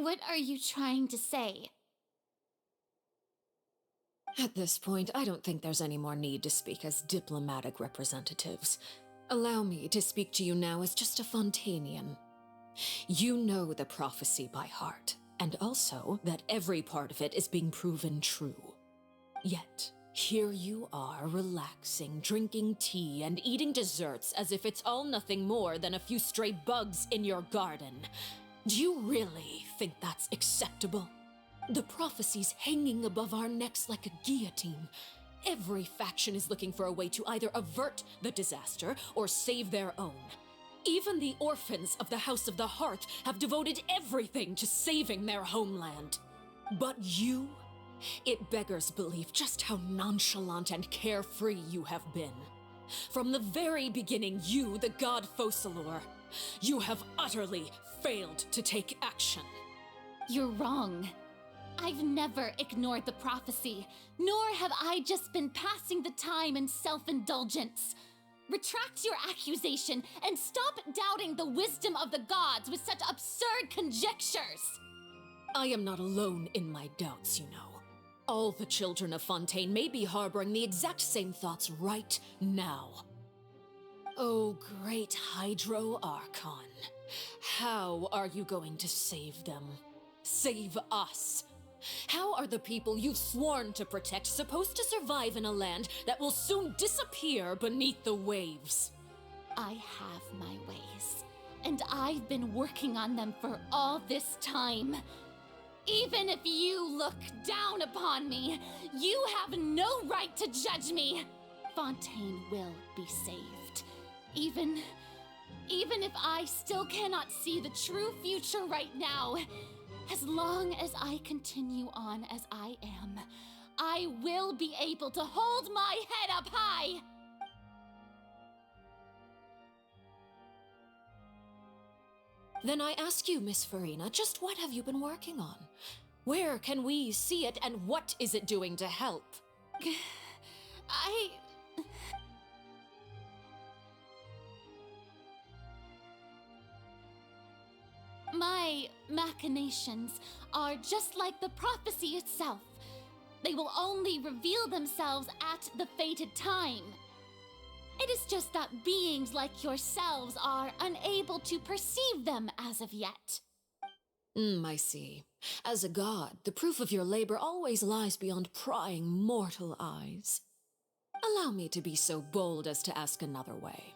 What are you trying to say? At this point, I don't think there's any more need to speak as diplomatic representatives. Allow me to speak to you now as just a Fontainian. You know the prophecy by heart, and also that every part of it is being proven true. Yet, here you are, relaxing, drinking tea, and eating desserts as if it's all nothing more than a few stray bugs in your garden. Do you really think that's acceptable? The prophecy's hanging above our necks like a guillotine. Every faction is looking for a way to either avert the disaster or save their own. Even the orphans of the House of the Hearth have devoted everything to saving their homeland. But you? It beggars belief just how nonchalant and carefree you have been. From the very beginning, you, the god Focalor, you have utterly failed to take action. You're wrong. I've never ignored the prophecy, nor have I just been passing the time in self-indulgence. Retract your accusation and stop doubting the wisdom of the gods with such absurd conjectures. I am not alone in my doubts, you know. All the children of Fontaine may be harboring the exact same thoughts right now. Oh, great Hydro Archon, how are you going to save them? Save us? How are the people you've sworn to protect supposed to survive in a land that will soon disappear beneath the waves? I have my ways, and I've been working on them for all this time. Even if you look down upon me, you have no right to judge me. Fontaine will be saved. Even if I still cannot see the true future right now, as long as I continue on as I am, I will be able to hold my head up high. Then I ask you, Miss Furina, just what have you been working on? Where can we see it, and what is it doing to help? My machinations are just like the prophecy itself. They will only reveal themselves at the fated time. It is just that beings like yourselves are unable to perceive them as of yet. I see. As a god, the proof of your labor always lies beyond prying mortal eyes. Allow me to be so bold as to ask another way.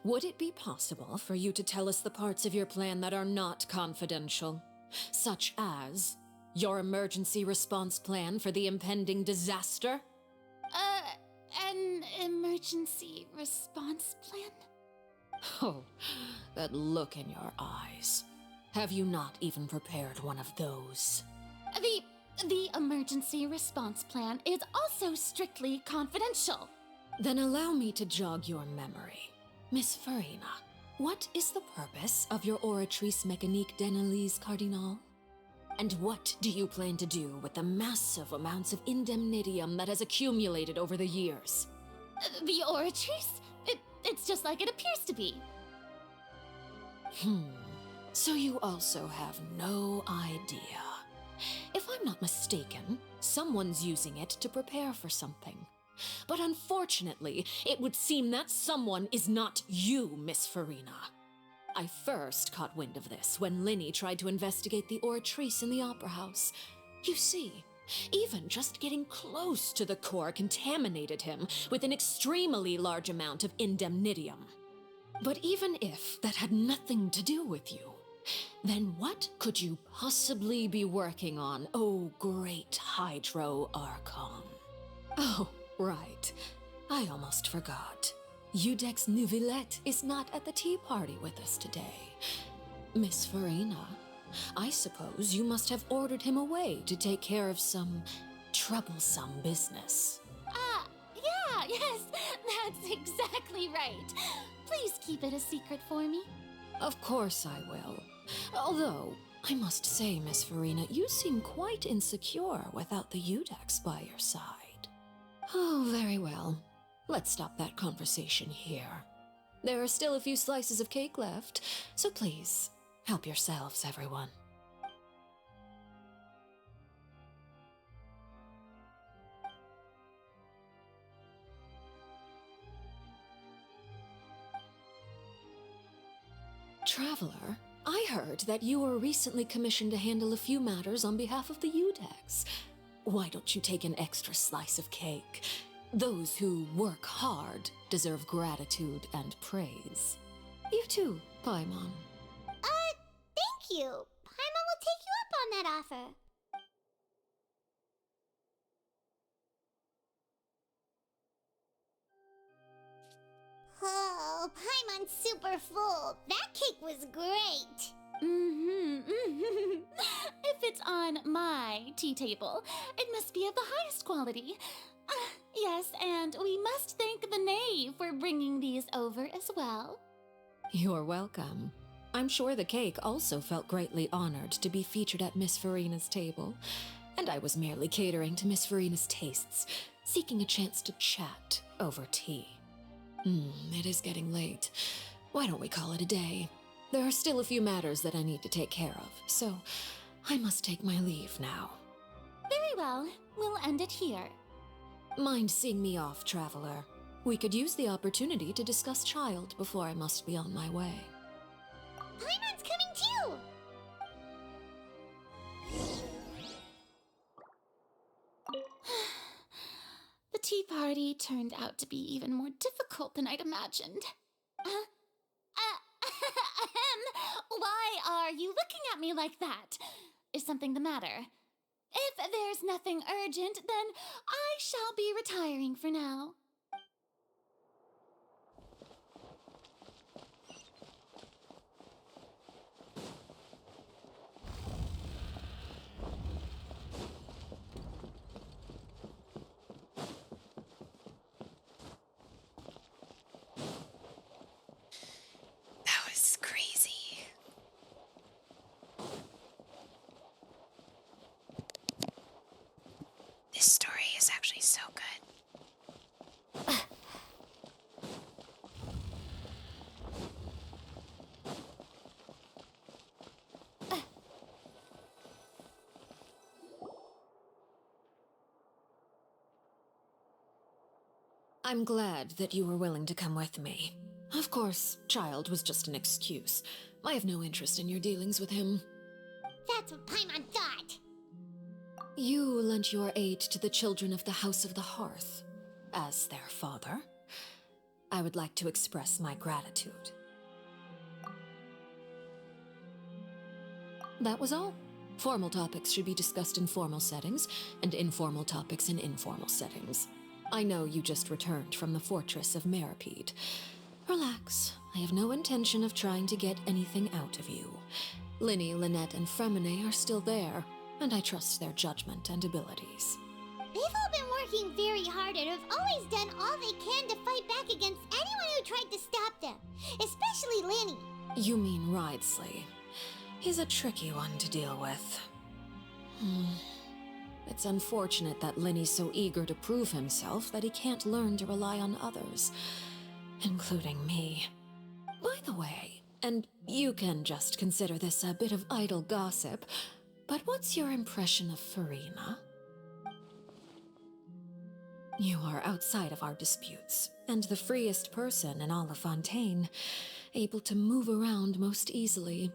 Would it be possible for you to tell us the parts of your plan that are not confidential? Such as your emergency response plan for the impending disaster? An emergency response plan? Oh, that look in your eyes. Have you not even prepared one of those? The emergency response plan is also strictly confidential. Then allow me to jog your memory. Miss Furina, what is the purpose of your Oratrice Mécanique d'Analyse Cardinal? And what do you plan to do with the massive amounts of indemnitium that has accumulated over the years? The Oratrice? It's just like it appears to be. So you also have no idea. If I'm not mistaken, someone's using it to prepare for something. But unfortunately, it would seem that someone is not you, Miss Furina. I first caught wind of this when Linny tried to investigate the Oratrice in the Opera House. You see, even just getting close to the core contaminated him with an extremely large amount of indemnitium. But even if that had nothing to do with you, then what could you possibly be working on, oh great Hydro Archon? Oh, right. I almost forgot. Udex Neuvillette is not at the tea party with us today. Miss Furina, I suppose you must have ordered him away to take care of some troublesome business. Yes, that's exactly right. Please keep it a secret for me. Of course I will. Although, I must say, Miss Furina, you seem quite insecure without the Udex by your side. Oh, very well. Let's stop that conversation here. There are still a few slices of cake left, so please, help yourselves, everyone. Traveler, I heard that you were recently commissioned to handle a few matters on behalf of the Udex. Why don't you take an extra slice of cake? Those who work hard deserve gratitude and praise. You too, Paimon. Thank you. Paimon will take you up on that offer. Oh, Paimon's super full. That cake was great. If it's on my tea table, it must be of the highest quality. Yes, and we must thank the knave for bringing these over as well. You're welcome. I'm sure the cake also felt greatly honored to be featured at Miss Furina's table, and I was merely catering to Miss Furina's tastes, seeking a chance to chat over tea. It is getting late. Why don't we call it a day? There are still a few matters that I need to take care of, so I must take my leave now. Very well, we'll end it here. Mind seeing me off, Traveler? We could use the opportunity to discuss Child before I must be on my way. Paimon's coming too! The tea party turned out to be even more difficult than I'd imagined. Why are you looking at me like that? Is something the matter? If there's nothing urgent, then I shall be retiring for now. That was crazy. This story is actually so good. I'm glad that you were willing to come with me. Of course, Child was just an excuse. I have no interest in your dealings with him. That's what Paimon thought. You lent your aid to the children of the House of the Hearth. As their father, I would like to express my gratitude. That was all. Formal topics should be discussed in formal settings, and informal topics in informal settings. I know you just returned from the fortress of Meripede. Relax. I have no intention of trying to get anything out of you. Linny, Lynette, and Fremine are still there, and I trust their judgment and abilities. They've all been working very hard and have always done all they can to fight back against anyone who tried to stop them, especially Linny. You mean Ridesley. He's a tricky one to deal with. It's unfortunate that Linny's so eager to prove himself that he can't learn to rely on others, including me. By the way, and you can just consider this a bit of idle gossip, but what's your impression of Furina? You are outside of our disputes, and the freest person in all of Fontaine, able to move around most easily.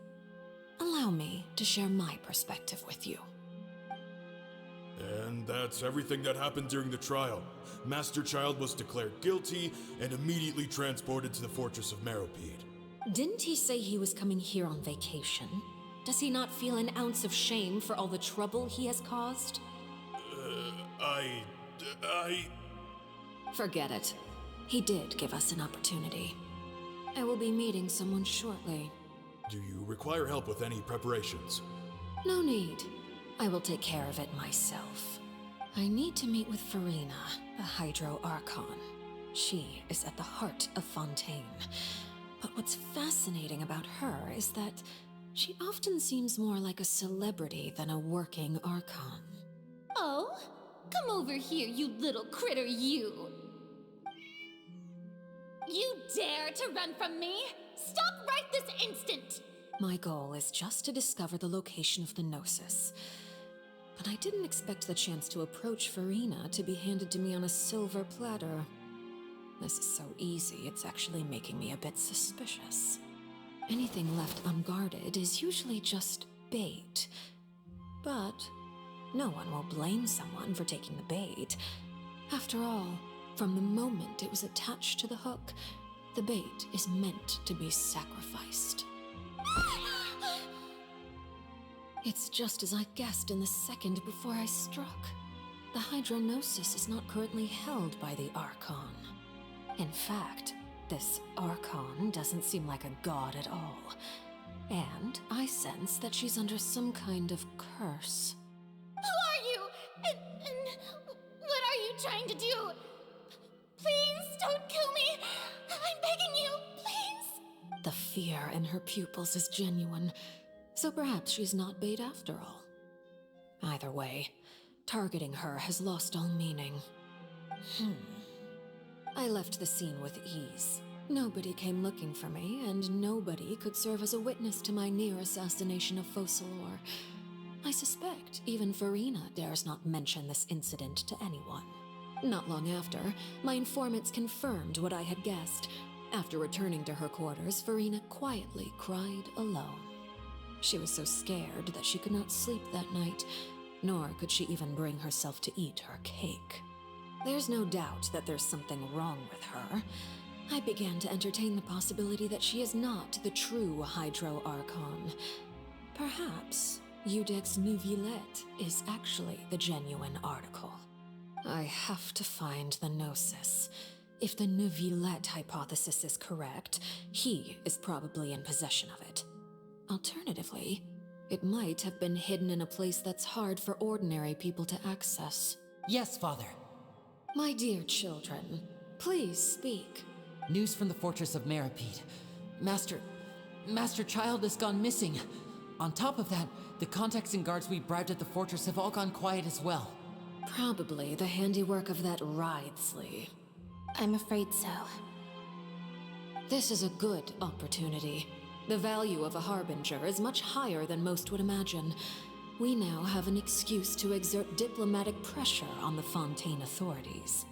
Allow me to share my perspective with you. And that's everything that happened during the trial. Master Child was declared guilty and immediately transported to the Fortress of Meripede. Didn't he say he was coming here on vacation? Does he not feel an ounce of shame for all the trouble he has caused? Forget it. He did give us an opportunity. I will be meeting someone shortly. Do you require help with any preparations? No need. I will take care of it myself. I need to meet with Furina, the Hydro Archon. She is at the heart of Fontaine. But what's fascinating about her is that she often seems more like a celebrity than a working Archon. Oh? Come over here, you little critter, you! You dare to run from me? Stop right this instant! My goal is just to discover the location of the Gnosis. But I didn't expect the chance to approach Furina to be handed to me on a silver platter. This is so easy, it's actually making me a bit suspicious. Anything left unguarded is usually just bait. But no one will blame someone for taking the bait. After all, from the moment it was attached to the hook, the bait is meant to be sacrificed. It's just as I guessed in the second before I struck. The Hydronosis is not currently held by the Archon. In fact, this Archon doesn't seem like a god at all. And I sense that she's under some kind of curse. Who are you? And what are you trying to do? Please don't kill me. I'm begging you, please. The fear in her pupils is genuine, so perhaps she's not bait after all. Either way, targeting her has lost all meaning. I left the scene with ease. Nobody came looking for me, and nobody could serve as a witness to my near assassination of Focalor. I suspect even Furina dares not mention this incident to anyone. Not long after, my informants confirmed what I had guessed. After returning to her quarters, Furina quietly cried alone. She was so scared that she could not sleep that night, nor could she even bring herself to eat her cake. There's no doubt that there's something wrong with her. I began to entertain the possibility that she is not the true Hydro Archon. Perhaps Iudex Neuvillette is actually the genuine article. I have to find the Gnosis. If the Neuvillette hypothesis is correct, he is probably in possession of it. Alternatively, it might have been hidden in a place that's hard for ordinary people to access. Yes, Father. My dear children, please speak. News from the fortress of Meripede. Master Child has gone missing. On top of that, the contacts and guards we bribed at the fortress have all gone quiet as well. Probably the handiwork of that Writhsley. I'm afraid so. This is a good opportunity. The value of a Harbinger is much higher than most would imagine. We now have an excuse to exert diplomatic pressure on the Fontaine authorities.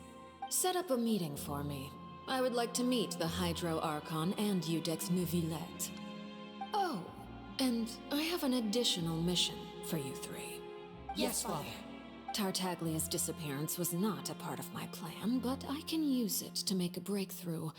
Set up a meeting for me. I would like to meet the Hydro Archon and Iudex Neuvillette. Oh, and I have an additional mission for you three. Yes, Father. Tartaglia's disappearance was not a part of my plan, but I can use it to make a breakthrough.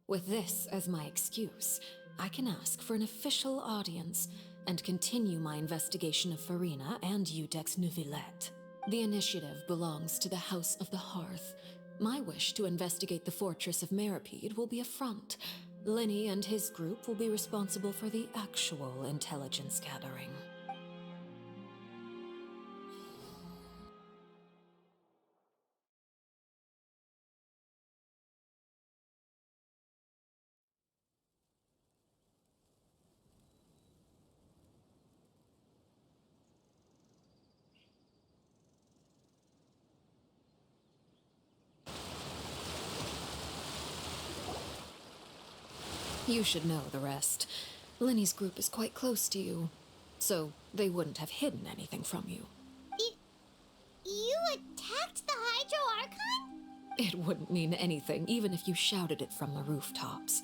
With this as my excuse, I can ask for an official audience and continue my investigation of Furina and Iudex Neuvillette. The initiative belongs to the House of the Hearth. My wish to investigate the fortress of Meripede will be a front. Lenny and his group will be responsible for the actual intelligence gathering. You should know the rest. Lenny's group is quite close to you, so they wouldn't have hidden anything from you. You attacked the Hydro Archon? It wouldn't mean anything, even if you shouted it from the rooftops.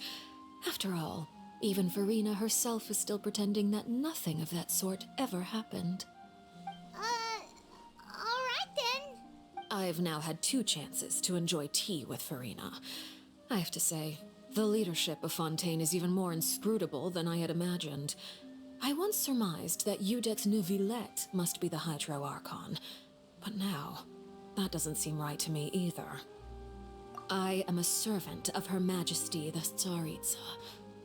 After all, even Furina herself is still pretending that nothing of that sort ever happened. Alright then. I've now had 2 chances to enjoy tea with Furina. I have to say, the leadership of Fontaine is even more inscrutable than I had imagined. I once surmised that Iudex Neuvillette must be the Hydro Archon, but now, that doesn't seem right to me either. I am a servant of Her Majesty the Tsaritsa.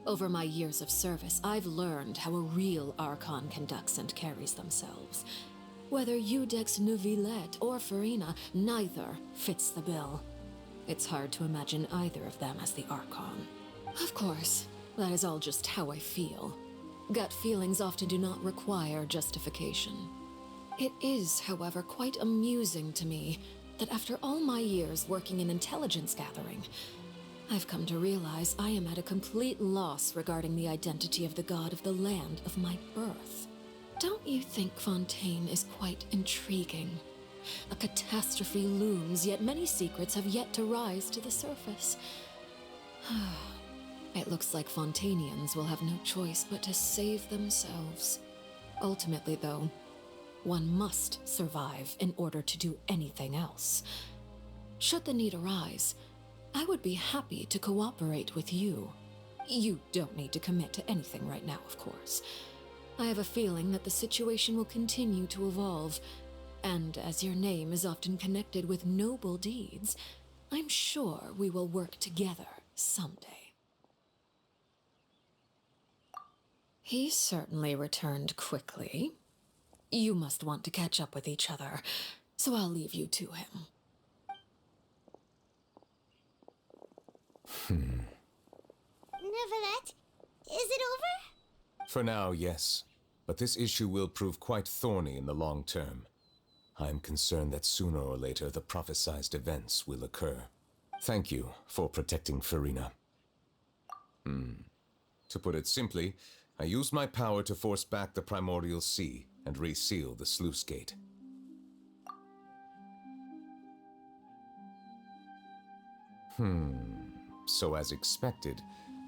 Over my years of service, I've learned how a real Archon conducts and carries themselves. Whether Iudex Neuvillette or Furina, neither fits the bill. It's hard to imagine either of them as the Archon. Of course, that is all just how I feel. Gut feelings often do not require justification. It is, however, quite amusing to me that after all my years working in intelligence gathering, I've come to realize I am at a complete loss regarding the identity of the god of the land of my birth. Don't you think Fontaine is quite intriguing? A catastrophe looms, yet many secrets have yet to rise to the surface. It looks like Fontainians will have no choice but to save themselves. Ultimately, though, one must survive in order to do anything else. Should the need arise, I would be happy to cooperate with you. You don't need to commit to anything right now, of course. I have a feeling that the situation will continue to evolve, and as your name is often connected with noble deeds, I'm sure we will work together someday. He certainly returned quickly. You must want to catch up with each other, so I'll leave you to him. Neuvillette, is it over? For now, yes. But this issue will prove quite thorny in the long term. I am concerned that sooner or later the prophesized events will occur. Thank you for protecting Furina. To put it simply, I used my power to force back the primordial sea and reseal the sluice gate. So as expected,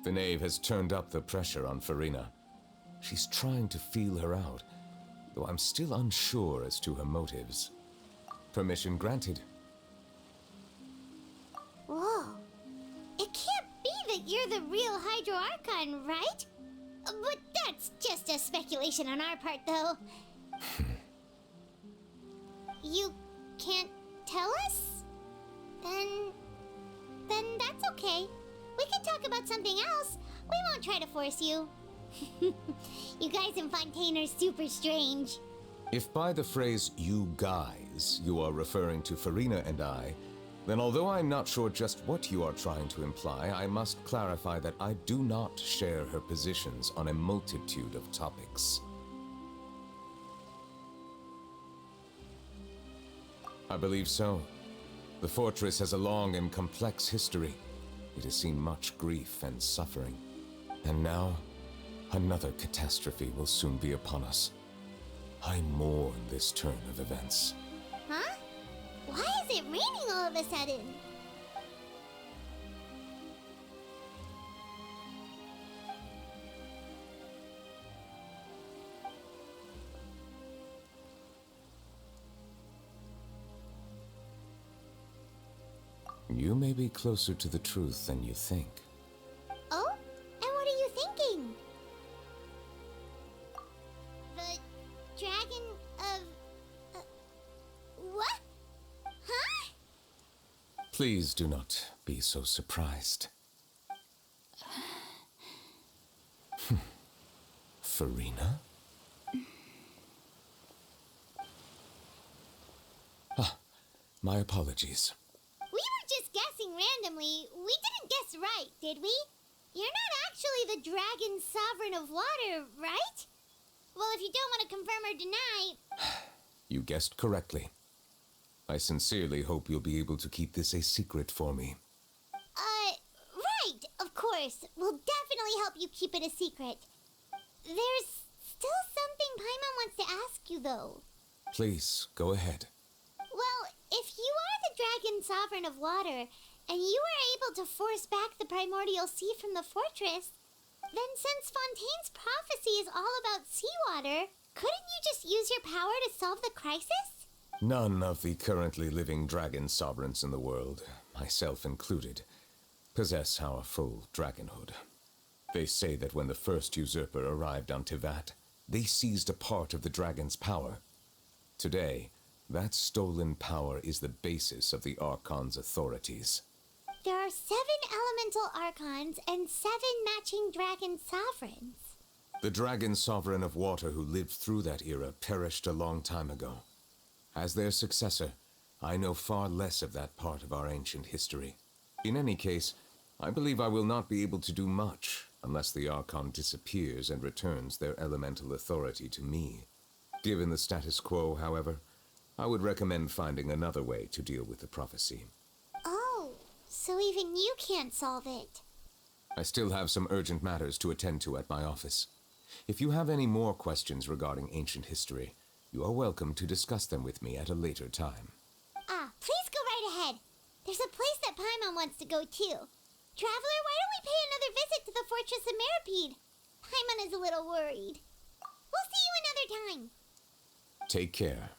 the knave has turned up the pressure on Furina. She's trying to feel her out, though I'm still unsure as to her motives. Permission granted. Whoa. It can't be that you're the real Hydro Archon, right? But that's just a speculation on our part, though. You can't tell us? Then that's okay. We can talk about something else. We won't try to force you. You guys in Fontaine are super strange. If by the phrase, you guys, you are referring to Furina and I, then although I'm not sure just what you are trying to imply, I must clarify that I do not share her positions on a multitude of topics. I believe so. The fortress has a long and complex history. It has seen much grief and suffering. And now, another catastrophe will soon be upon us. I mourn this turn of events. Huh? Why is it raining all of a sudden? You may be closer to the truth than you think. Oh? And what are you thinking? The dragon of... what? Huh? Please do not be so surprised. Furina? My apologies. We were just guessing randomly. We didn't guess right, did we? You're not actually the dragon sovereign of water, right? Well, if you don't want to confirm or deny... You guessed correctly. I sincerely hope you'll be able to keep this a secret for me. Right, of course. We'll definitely help you keep it a secret. There's still something Paimon wants to ask you, though. Please, go ahead. Well, if you are the dragon sovereign of water, and you were able to force back the primordial sea from the fortress, then since Fontaine's prophecy is all about seawater, couldn't you just use your power to solve the crisis? None of the currently living dragon sovereigns in the world, myself included, possess our full dragonhood. They say that when the first usurper arrived on Tivat, they seized a part of the dragon's power. Today, that stolen power is the basis of the Archon's authorities. There are 7 elemental archons and 7 matching dragon sovereigns. The dragon sovereign of water who lived through that era perished a long time ago. As their successor, I know far less of that part of our ancient history. In any case, I believe I will not be able to do much unless the Archon disappears and returns their elemental authority to me. Given the status quo, however, I would recommend finding another way to deal with the prophecy. Oh, so even you can't solve it. I still have some urgent matters to attend to at my office. If you have any more questions regarding ancient history, you are welcome to discuss them with me at a later time. Please go right ahead. There's a place that Paimon wants to go too. Traveler, why don't we should pay another visit to the Fortress of Meripede. Paimon is a little worried. We'll see you another time. Take care.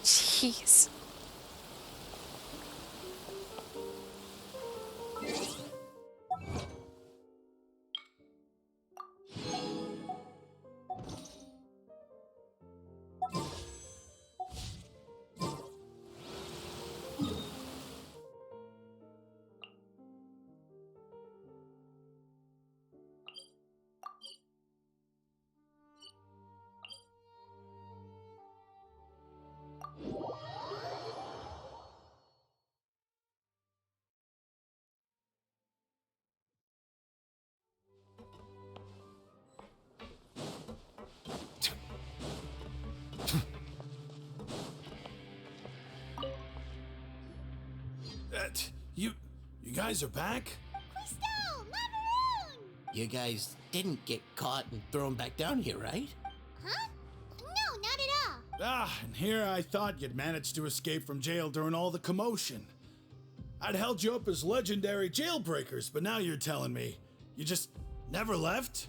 Jeez. You guys are back? Crystal! Macaroon! You guys didn't get caught and thrown back down here, right? Huh? No, not at all. And here I thought you'd managed to escape from jail during all the commotion. I'd held you up as legendary jailbreakers, but now you're telling me you just never left?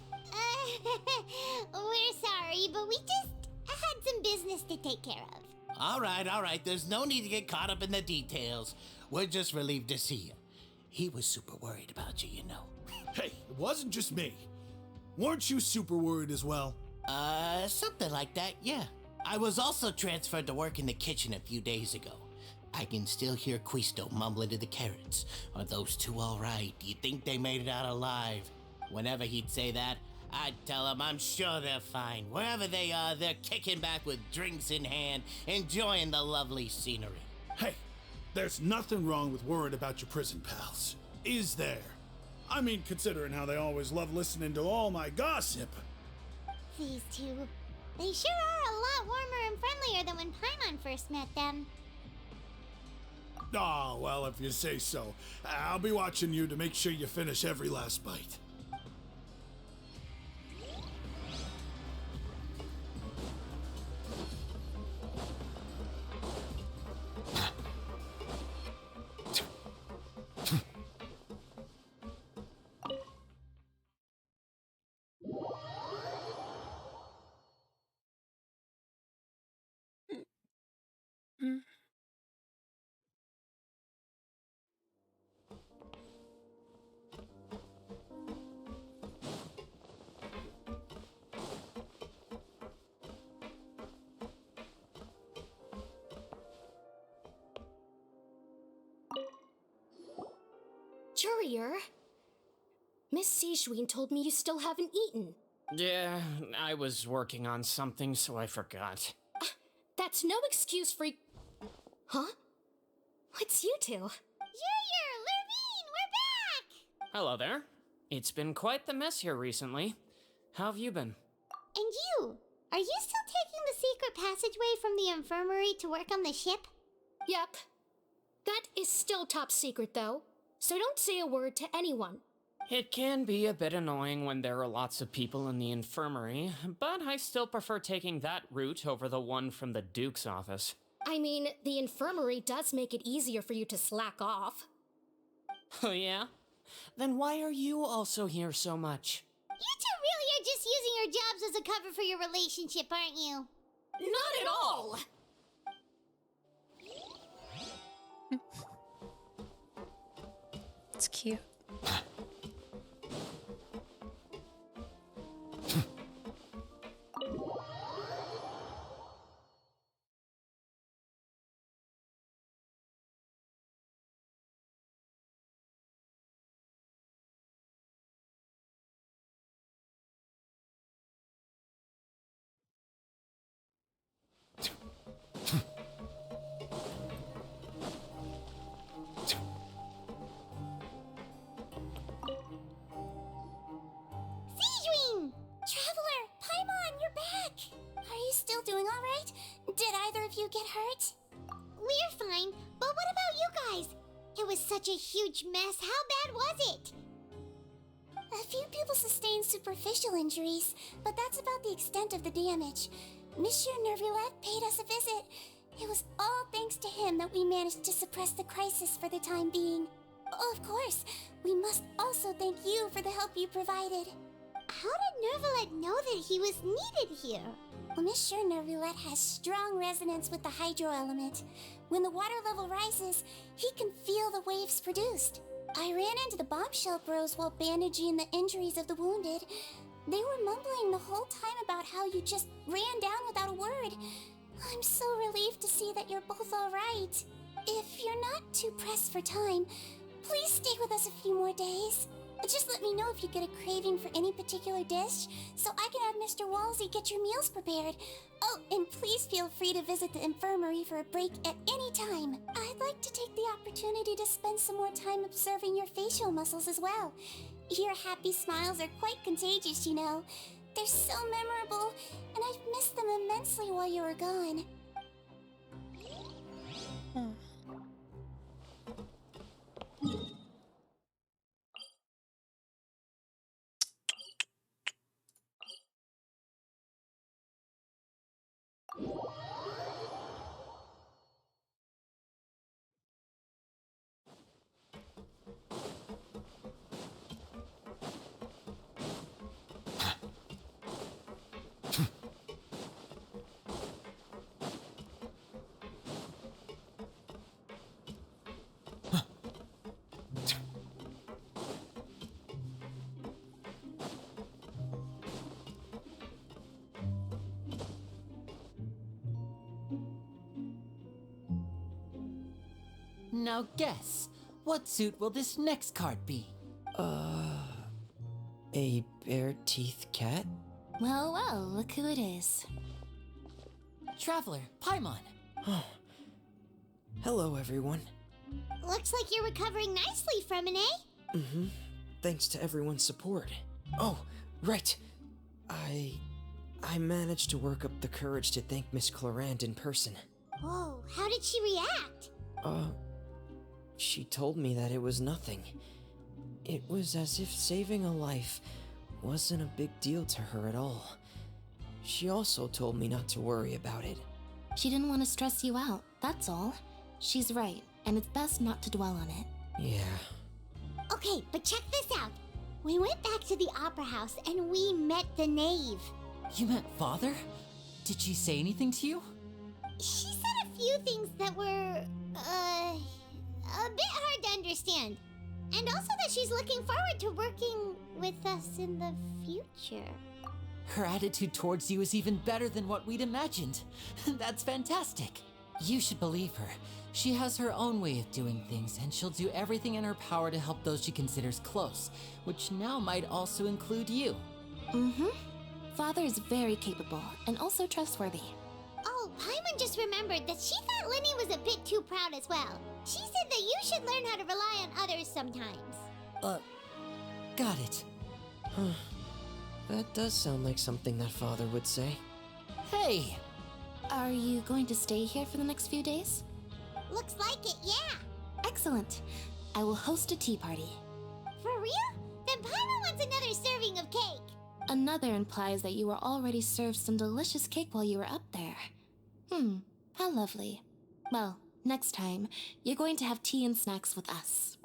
We're sorry, but we just had some business to take care of. All right. There's no need to get caught up in the details. We're just relieved to see you. He was super worried about you, you know. Hey, it wasn't just me. Weren't you super worried as well? Something like that, yeah. I was also transferred to work in the kitchen a few days ago. I can still hear Quisto mumbling to the carrots. Are those two all right? Do you think they made it out alive? Whenever he'd say that, I'd tell him I'm sure they're fine. Wherever they are, they're kicking back with drinks in hand, enjoying the lovely scenery. Hey, there's nothing wrong with worrying about your prison pals, is there? I mean, considering how they always love listening to all my gossip. These two, they sure are a lot warmer and friendlier than when Paimon first met them. Oh, well, if you say so. I'll be watching you to make sure you finish every last bite. Courier, Miss Sijwin told me you still haven't eaten. Yeah, I was working on something, so I forgot. That's no excuse for... Huh? What's you two? Courier, Lumines, we're back! Hello there. It's been quite the mess here recently. How have you been? And you? Are you still taking the secret passageway from the infirmary to work on the ship? Yep. That is still top secret, though. So don't say a word to anyone. It can be a bit annoying when there are lots of people in the infirmary, but I still prefer taking that route over the one from the Duke's office. I mean, the infirmary does make it easier for you to slack off. Oh yeah? Then why are you also here so much? You two really are just using your jobs as a cover for your relationship, aren't you? Not at all! It's cute. Sijwin! Traveler, Paimon, you're back! Are you still doing alright? Did either of you get hurt? We're fine, but what about you guys? It was such a huge mess. How bad was it? A few people sustained superficial injuries, but that's about the extent of the damage. Monsieur Neuvillette paid us a visit. It was all thanks to him that we managed to suppress the crisis for the time being. Of course, we must also thank you for the help you provided. How did Neuvillette know that he was needed here? Well, Monsieur Neuvillette has strong resonance with the hydro element. When the water level rises, he can feel the waves produced. I ran into the bombshell bros while bandaging the injuries of the wounded. They were mumbling the whole time about how you just ran down without a word. I'm so relieved to see that you're both alright. If you're not too pressed for time, please stay with us a few more days. Just let me know if you get a craving for any particular dish, so I can have Mr. Walsey get your meals prepared. Oh, and please feel free to visit the infirmary for a break at any time. I'd like to take the opportunity to spend some more time observing your facial muscles as well. Your happy smiles are quite contagious, you know. They're so memorable, and I've missed them immensely while you were gone. Now guess, what suit will this next card be? A bare-teeth cat? Well, well, look who it is. Traveler, Paimon. Hello, everyone. Looks like you're recovering nicely from it, eh? Mm-hmm. Thanks to everyone's support. Oh, right. I managed to work up the courage to thank Miss Clarant in person. Whoa, how did she react? She told me that it was nothing. It was as if saving a life wasn't a big deal to her at all. She also told me not to worry about it. She didn't want to stress you out, that's all. She's right, and it's best not to dwell on it. Yeah. Okay, but check this out. We went back to the opera house and we met the knave. You met Father? Did she say anything to you? She said a few things that were, a bit hard to understand. And also that she's looking forward to working with us in the future. Her attitude towards you is even better than what we'd imagined. That's fantastic. You should believe her. She has her own way of doing things, and she'll do everything in her power to help those she considers close, which now might also include you. Mm-hmm. Father is very capable, and also trustworthy. Oh, Paimon just remembered that she thought Linny was a bit too proud as well. She said that you should learn how to rely on others sometimes. Got it. That does sound like something that Father would say. Hey! Are you going to stay here for the next few days? Looks like it, yeah. Excellent. I will host a tea party. For real? Then Paimon wants another serving of cake. Another implies that you were already served some delicious cake while you were up there. How lovely. Well, next time, you're going to have tea and snacks with us.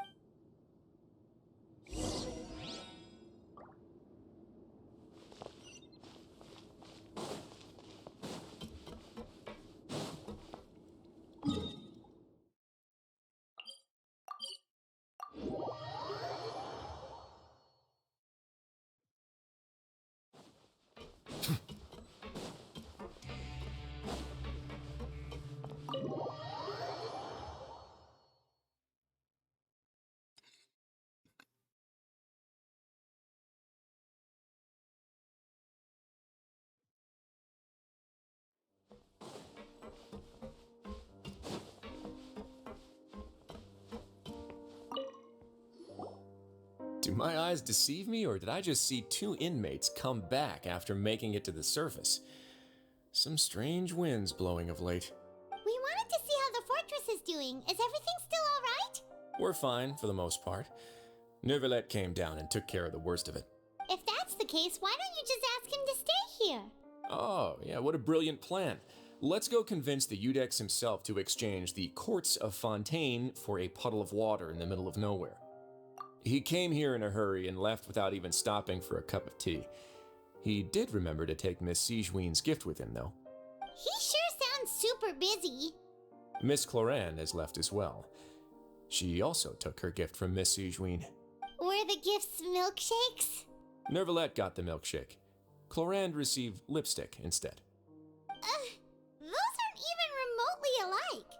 Do my eyes deceive me, or did I just see two inmates come back after making it to the surface? Some strange winds blowing of late. We wanted to see how the fortress is doing. Is everything still alright? We're fine, for the most part. Neuvillette came down and took care of the worst of it. If that's the case, why don't you just ask him to stay here? Oh, yeah, what a brilliant plan. Let's go convince the Udex himself to exchange the Courts of Fontaine for a puddle of water in the middle of nowhere. He came here in a hurry and left without even stopping for a cup of tea. He did remember to take Miss Sigewinne's gift with him, though. He sure sounds super busy. Miss Cloran has left as well. She also took her gift from Miss Sigewinne. Were the gifts milkshakes? Neuvillette got the milkshake. Cloran received lipstick instead. Those aren't even remotely alike.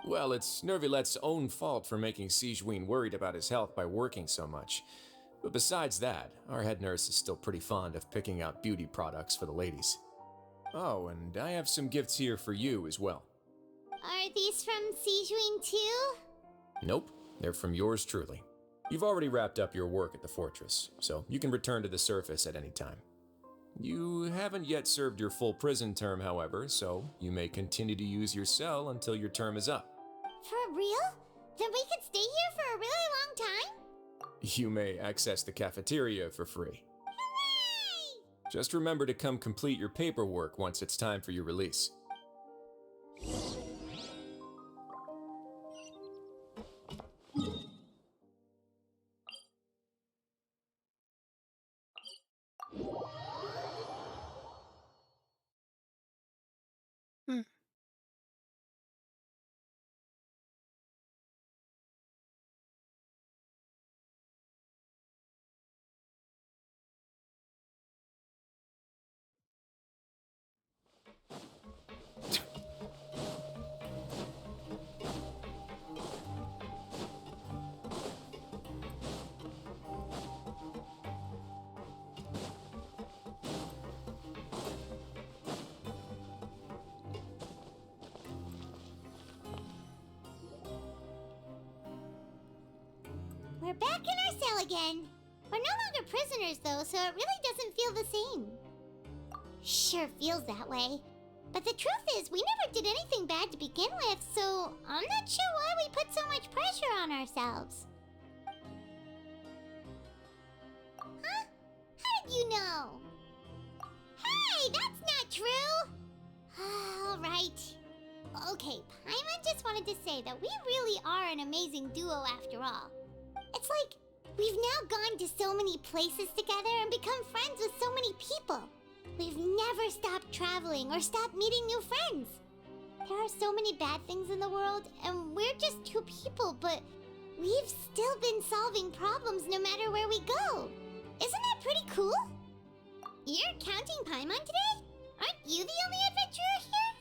Well, it's Neuvillette's own fault for making Sigewinne worried about his health by working so much. But besides that, our head nurse is still pretty fond of picking out beauty products for the ladies. Oh, and I have some gifts here for you as well. Are these from Sigewinne too? Nope, they're from yours truly. You've already wrapped up your work at the fortress, so you can return to the surface at any time. You haven't yet served your full prison term, however, so you may continue to use your cell until your term is up. For real? Then we could stay here for a really long time? You may access the cafeteria for free. Hooray! Just remember to come complete your paperwork once it's time for your release. We're back in our cell again. We're no longer prisoners, though, so it really doesn't feel the same. Sure feels that way. But the truth is, we never did anything bad to begin with, so I'm not sure why we put so much pressure on ourselves. Huh? How did you know? Hey, that's not true! All right. Okay, Paimon just wanted to say that we really are an amazing duo after all. It's like we've now gone to so many places together and become friends with so many people. We've never stopped traveling or stopped meeting new friends. There are so many bad things in the world, and we're just two people, but we've still been solving problems no matter where we go. Isn't that pretty cool? You're counting Paimon today? Aren't you the only adventurer here?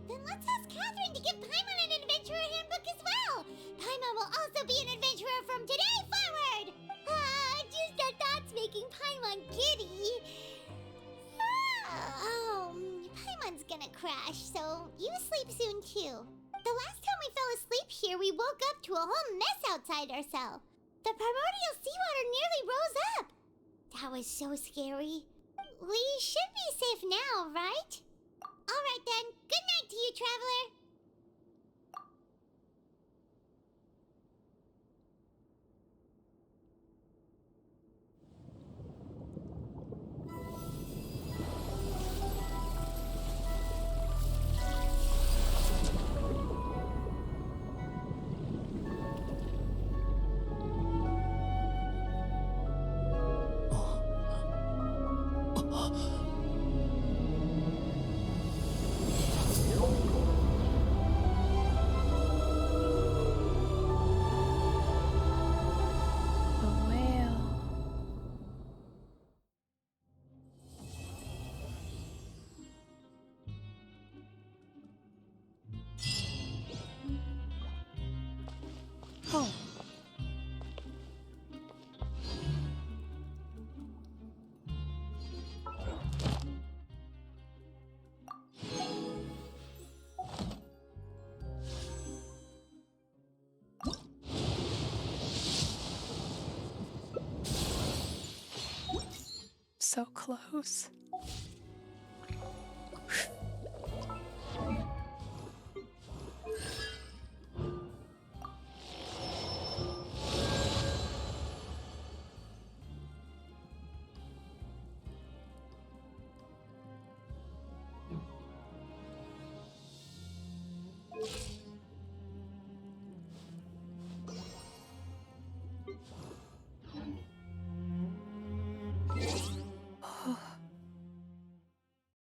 Then let's ask Catherine to give Paimon an adventurer handbook as well. Paimon will also be an adventurer from today forward. Just our thoughts making Paimon giddy. Paimon's gonna crash, so you sleep soon too. The last time we fell asleep here, we woke up to a whole mess outside our cell. The primordial seawater nearly rose up. That was so scary. We should be safe now, right? All right then. Good night to you, traveler. So close.